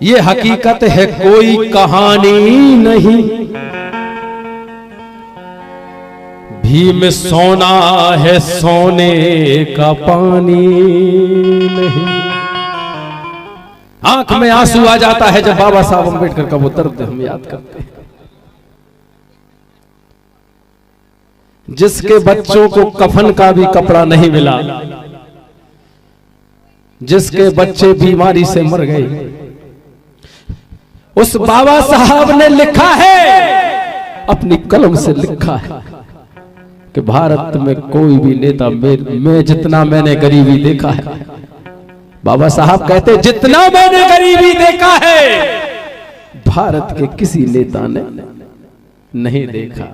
ये हकीकत है, कोई कहानी नहीं। भीम सोना है, सोने का पानी नहीं। आंख में आंसू आ जाता है जब बाबा साहब अम्बेडकर का वो दर्द हम याद करते हैं। जिसके बच्चों को कफन का भी कपड़ा नहीं मिला, जिसके बच्चे बीमारी से मर गए, उस बाबा साहब ने लिखा है, अपनी कलम से लिखा है कि भारत में कोई भी नेता मैं जितना मैंने गरीबी देखा है, बाबा साहब कहते जितना मैंने गरीबी देखा है भारत के किसी नेता ने नहीं देखा।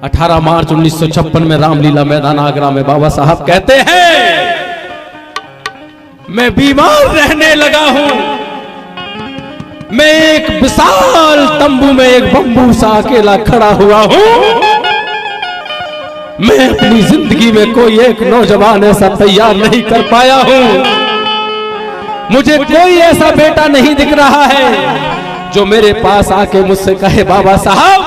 18 मार्च 1956 में रामलीला मैदान आगरा में बाबा साहब कहते हैं, मैं बीमार रहने लगा हूं, मैं एक विशाल तंबू में एक बंबू सा अकेला खड़ा हुआ हूं। मैं अपनी जिंदगी में कोई एक नौजवान ऐसा तैयार नहीं कर पाया हूं। मुझे कोई ऐसा बेटा नहीं दिख रहा है जो मेरे पास आके मुझसे कहे बाबा साहब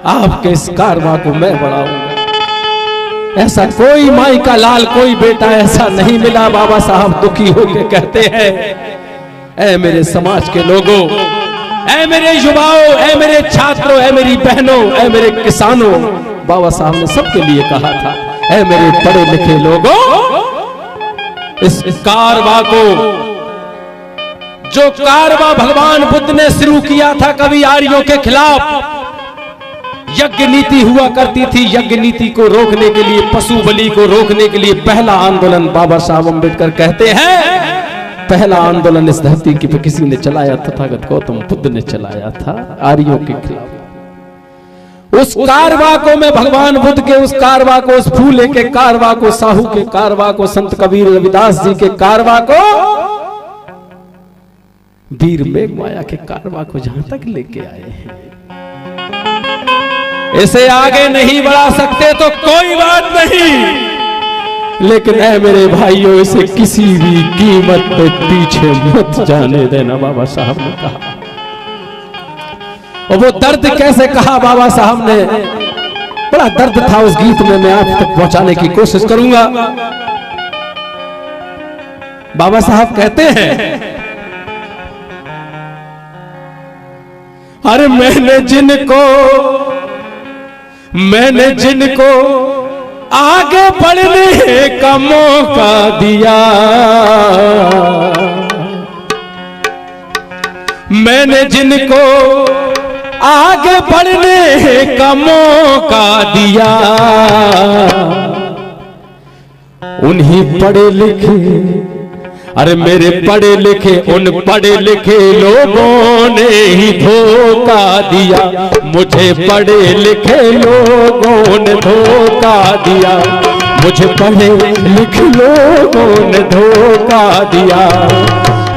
आपके इस कारवां को मैं बढ़ाऊंगा। ऐसा कोई माई का लाल, कोई बेटा ऐसा नहीं मिला। बाबा साहब दुखी होकर कहते हैं, ऐ मेरे समाज के लोगों, ऐ मेरे युवाओं, ऐ मेरे छात्रों, ऐ मेरी बहनों, ऐ मेरे किसानों, बाबा साहब ने सबके लिए कहा था, ऐ मेरे पढ़े लिखे लोगों, इस कारवां को, जो कारवां भगवान बुद्ध ने शुरू किया था कभी आर्यों के खिलाफ, यज्ञ नीति हुआ करती थी। यज्ञ नीति को रोकने के लिए, पशु बलि को रोकने के लिए पहला आंदोलन बाबा साहब अम्बेडकर कहते हैं, पहला आंदोलन इस धरती की पे किसी ने चलाया, तथागत गौतम बुद्ध ने चलाया था आर्यों के खिलाफ। उस कारवां को मैं भगवान बुद्ध के उस कारवां को, उस फूले के कारवां को, साहू के कारवां को, संत कबीर रविदास जी के कारवां को, वीर मेघमाया के कारवां को जहां तक लेके आए हैं, इसे आगे नहीं बढ़ा सकते तो कोई बात नहीं, लेकिन ऐ मेरे भाइयों इसे किसी भी कीमत पे पीछे मत जाने देना, बाबा साहब ने कहा। और वो दर्द कैसे कहा बाबा साहब ने, बड़ा दर्द था उस गीत में, मैं आप तक पहुंचाने की कोशिश करूंगा। बाबा साहब कहते हैं, अरे मैंने जिनको आगे बढ़ने का मौका दिया, मैंने जिनको आगे बढ़ने का मौका दिया, उन्हीं पढ़े लिखे, अरे मेरे पढ़े लिखे, उन पढ़े लिखे लोगों ने ही धोखा दिया, मुझे पढ़े लिखे लोगों ने धोखा दिया, मुझे पढ़े लिखे लोगों ने धोखा दिया,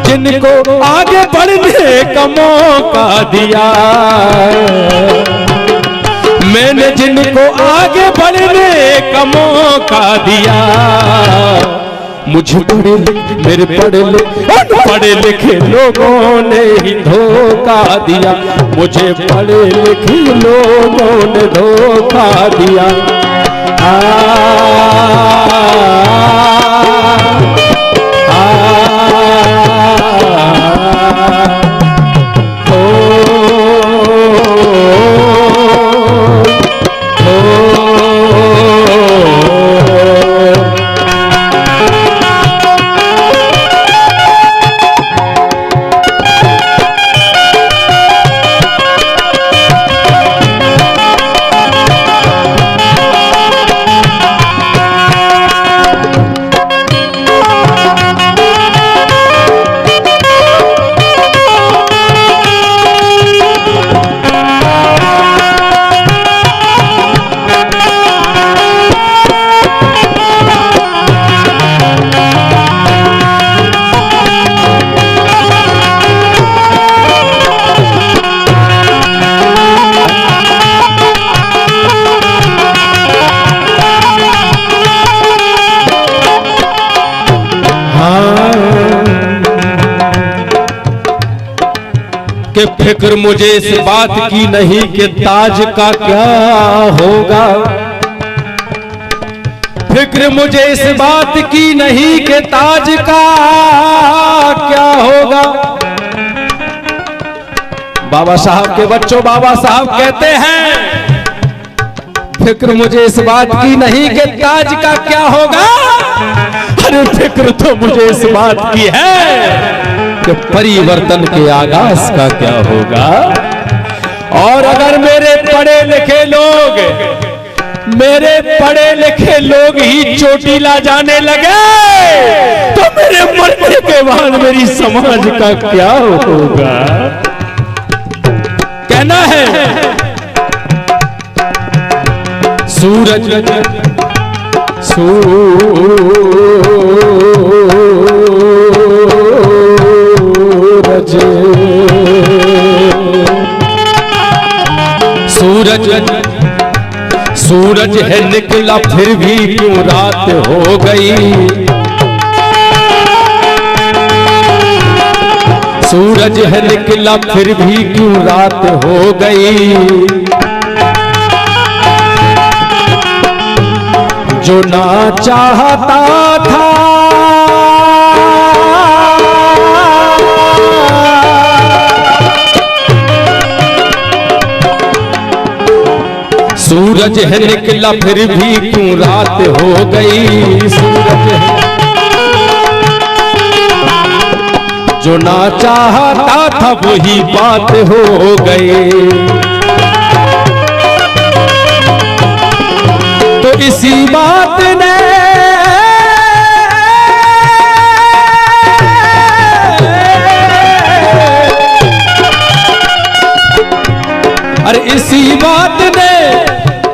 जिनको आगे बढ़ने का मौका दिया, मैंने जिनको आगे बढ़ने का मौका दिया, मुझे मेरे पढ़े लिखे लोगों ने ही धोखा दिया, मुझे पढ़े लिखे लोगों ने धोखा दिया। कि फिक्र मुझे इस बात की नहीं कि ताज का क्या होगा, फिक्र मुझे इस बात की नहीं कि ताज का क्या होगा। बाबा साहब के बच्चों, बाबा साहब कहते हैं फिक्र मुझे इस बात की नहीं कि ताज का क्या होगा, अरे फिक्र तो मुझे इस बात की है कि परिवर्तन के आगाज का क्या होगा। और अगर मेरे पढ़े लिखे लोग ही चोटीला जाने लगे तो मेरे मरने के बाद मेरी समाज का क्या होगा। कहना है सूरज सूरज है निकला फिर भी क्यों रात हो गई, सूरज है निकला फिर भी क्यों रात हो गई। जो ना चाहता था सूरज है निकला फिर भी क्यों रात हो गई, सूरज है जो ना चाहता था वही बात हो गई। तो इसी बात ने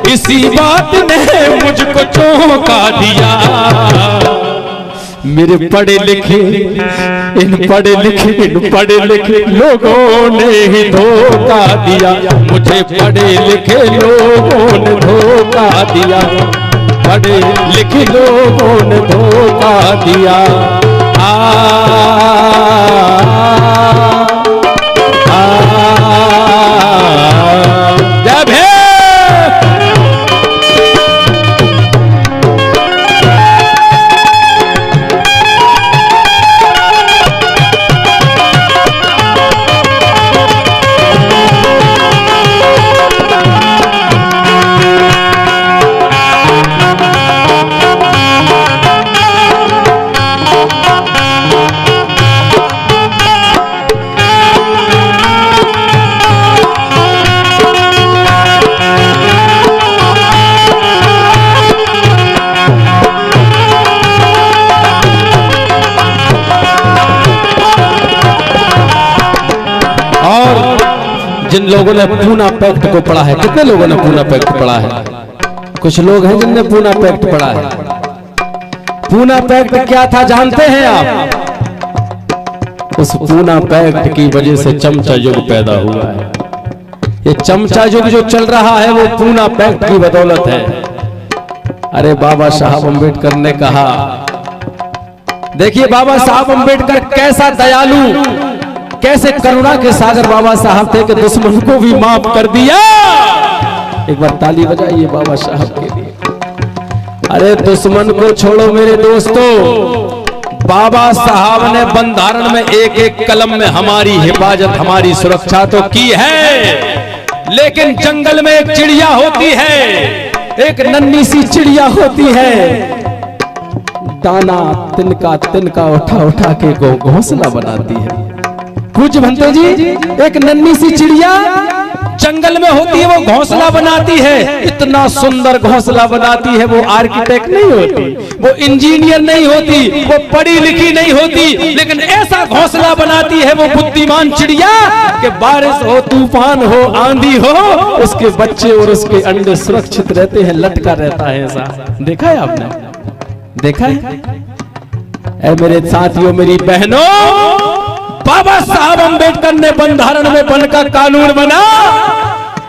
इसी बात ने मुझको चौंका दिया। मेरे पढ़े लिखे इन पढ़े लिखे लोगों ने ही धोखा दिया, मुझे पढ़े लिखे लोगों ने धोखा दिया, पढ़े लिखे लोगों ने धोखा दिया। जय भीम। जिन लोगों ने पूना पैक्ट को पढ़ा है, कितने लोगों ने पूना पैक्ट पढ़ा है? कुछ लोग हैं जिनने पूना पैक्ट पढ़ा है। पूना पैक्ट क्या था जानते हैं आप? उस पूना पैक्ट की वजह से चमचा युग पैदा हुआ है। ये चमचा युग जो चल रहा है वो पूना पैक्ट की बदौलत है। अरे बाबा साहब अम्बेडकर ने कहा, देखिए बाबा साहब अम्बेडकर कैसा दयालु, कैसे करुणा के सागर बाबा साहब थे कि दुश्मन को भी माफ कर दिया। एक बार ताली बजाइए बाबा साहब के लिए। अरे दुश्मन को छोड़ो मेरे दोस्तों, बाबा साहब ने बंधारण में एक एक कलम में हमारी हिफाजत, हमारी सुरक्षा तो की है, लेकिन जंगल में एक चिड़िया होती है, एक नन्ही सी चिड़िया होती है, दाना तिनका तिनका उठा उठा के घोंसला बनाती है। कुछ भंते जी, एक नन्ही सी चिड़िया जंगल में होती है, वो घोंसला बनाती है, इतना सुंदर घोंसला बनाती है। वो आर्किटेक्ट नहीं होती, वो इंजीनियर नहीं होती, वो पढ़ी लिखी नहीं होती, लेकिन ऐसा घोंसला बनाती है वो बुद्धिमान चिड़िया कि बारिश हो, तूफान हो, आंधी हो, उसके बच्चे और उसके अंडे सुरक्षित रहते हैं, लटका रहता है। ऐसा देखा है आपने? देखा है? ऐ मेरे साथियों, मेरी बहनों, बाबा साहब अम्बेडकर ने बंधारण में बनकर कानून बना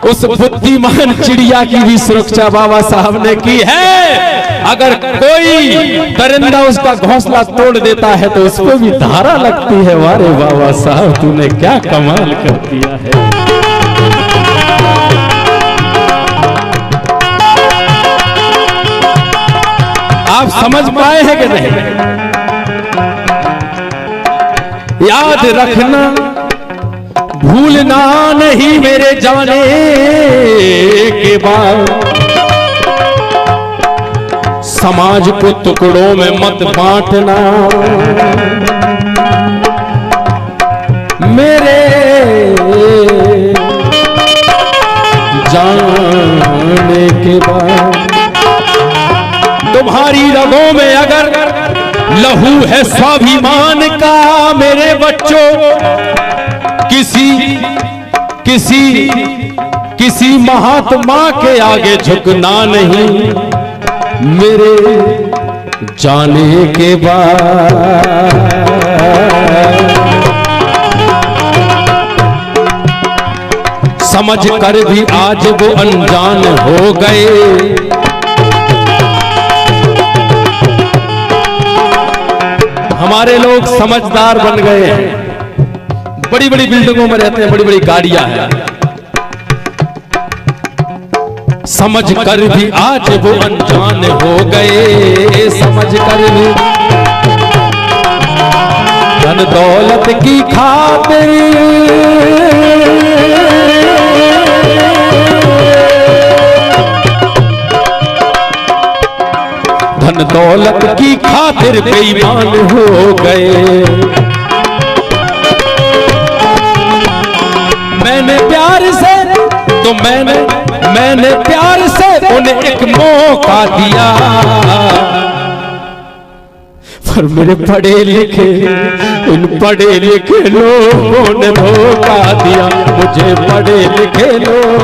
उस बुद्धिमान चिड़िया की भी सुरक्षा बाबा साहब ने की है। अगर कोई परिंदा उसका घोंसला तोड़ देता है तो उसको भी धारा लगती है। वारे बाबा साहब तूने क्या कमाल कर दिया है। आप समझ पाए हैं कि नहीं? याद रखना भूलना नहीं मेरे जाने के बाद, समाज को टुकड़ों में मत बांटना मेरे जाने के बाद। तुम्हारी रगों में अगर लहू है स्वाभिमान का मेरे बच्चों, किसी महात्मा के आगे झुकना नहीं मेरे जाने के बाद। समझ कर भी आज वो अनजान हो गए। हमारे लोग समझदार बन गए हैं, बड़ी बड़ी बिल्डिंगों में रहते हैं, बड़ी बड़ी गाड़ियां हैं। समझ कर भी आज वो अनजान हो गए, समझ कर भी धन दौलत की खातिर धन दौलत की खातिर बेईमान हो गए। मैंने प्यार से तो मैंने प्यार से उन्हें एक मौका दिया, पर मेरे पढ़े लिखे उन पढ़े लिखे लोगों ने धोखा दिया। मुझे पढ़े लिखे लोग